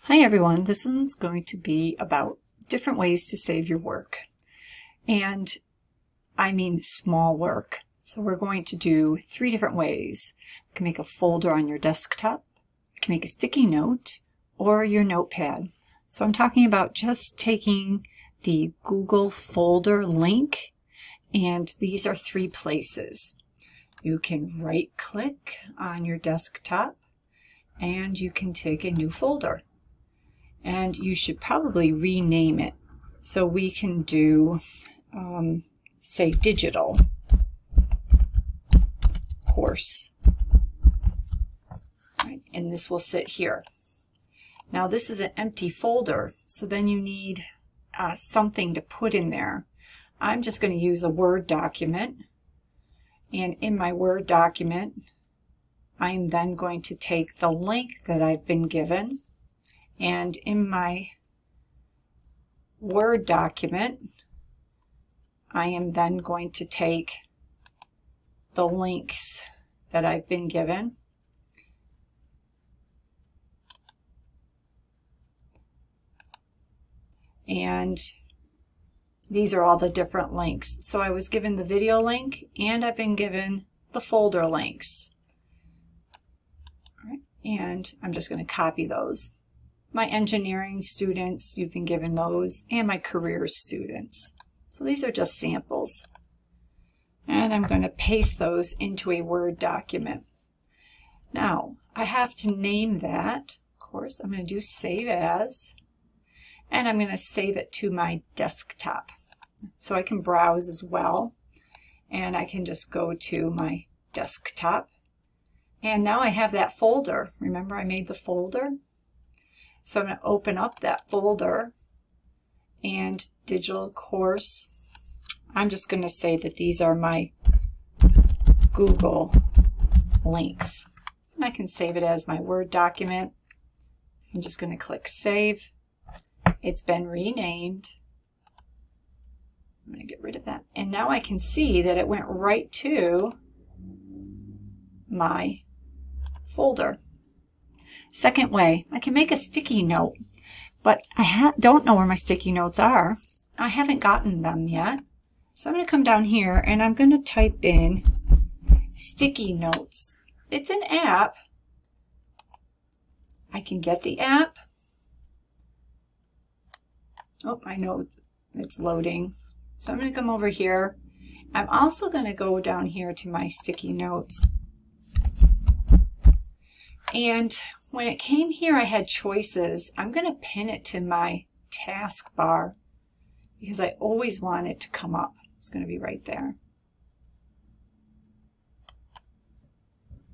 Hi everyone, this is going to be about different ways to save your work. And I mean small work. So we're going to do 3 different ways. You can make a folder on your desktop, you can make a sticky note, or your notepad. So I'm talking about just taking the Google folder link, and these are 3 places. You can right-click on your desktop, and you can take a new folder. And you should probably rename it. So we can do, say, digital course. Right, and this will sit here. Now this is an empty folder, so then you need something to put in there. I'm just going to use a Word document. And in my Word document, I'm then going to take the link that I've been given. And in my Word document, I am then going to take the links that I've been given. And these are all the different links. So I was given the video link and I've been given the folder links. All right, and I'm just going to copy those. My engineering students, you've been given those, and my career students. So these are just samples. And I'm going to paste those into a Word document. Now, I have to name that. Of course, I'm going to do Save As, and I'm going to save it to my desktop. So I can browse as well, and I can just go to my desktop. And now I have that folder. Remember, I made the folder? So I'm going to open up that folder, and digital course, I'm just going to say that these are my Google links. And I can save it as my Word document. I'm just going to click Save. It's been renamed. I'm going to get rid of that. And now I can see that it went right to my folder. Second way, I can make a sticky note, but I don't know where my sticky notes are. I haven't gotten them yet. So I'm going to come down here and I'm going to type in sticky notes. It's an app. I can get the app. Oh, I know it's loading. So I'm going to come over here. I'm also going to go down here to my sticky notes. And when it came here, I had choices. I'm going to pin it to my taskbar because I always want it to come up. It's going to be right there.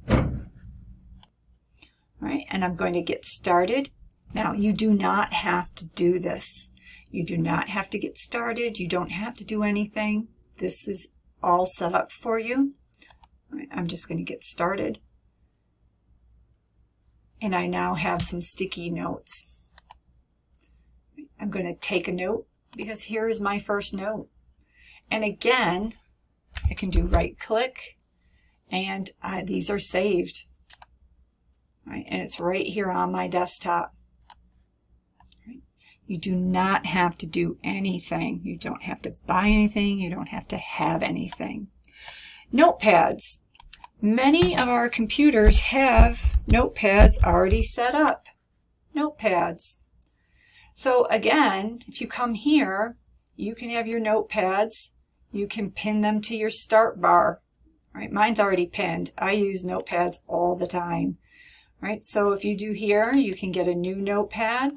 All right, and I'm going to get started. Now, you do not have to do this. You do not have to get started. You don't have to do anything. This is all set up for you. All right, I'm just going to get started. And I now have some sticky notes. I'm going to take a note because here is my first note. And again, I can do right click and these are saved. All right, and it's right here on my desktop. All right. You do not have to do anything. You don't have to buy anything. You don't have to have anything. Notepads. Many of our computers have notepads already set up. Notepads. So again, if you come here, you can have your notepads. You can pin them to your start bar. Right? Mine's already pinned. I use notepads all the time. Right? So if you do here, you can get a new notepad.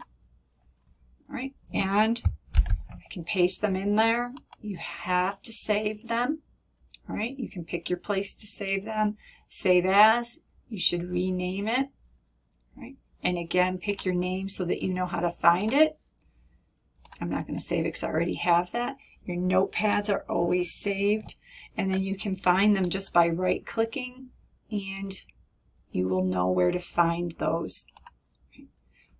Right? And I can paste them in there. You have to save them. All right, you can pick your place to save them. Save as, you should rename it. All right, and again, pick your name so that you know how to find it. I'm not going to save it because I already have that. Your notepads are always saved, and then you can find them just by right-clicking, and you will know where to find those.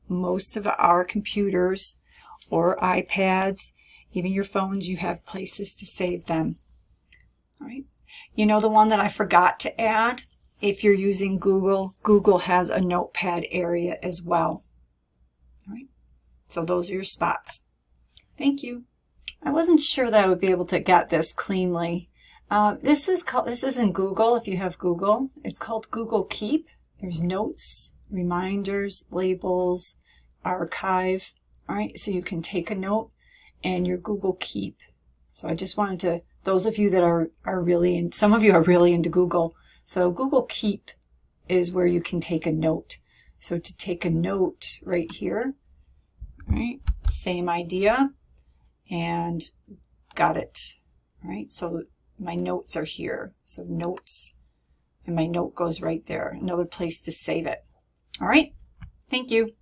Most of our computers or iPads, even your phones, you have places to save them. All right. You know the one that I forgot to add? If you're using Google, Google has a notepad area as well. All right. So those are your spots. Thank you. I wasn't sure that I would be able to get this cleanly. This is in Google. If you have Google, it's called Google Keep. There's notes, reminders, labels, archive. All right, so you can take a note and your Google Keep. So I just wanted to, those of you that are really in, some of you are really into Google. So Google Keep is where you can take a note. So to take a note right here, all right, same idea, and got it. All right, so my notes are here. So notes, and my note goes right there. Another place to save it. All right, thank you.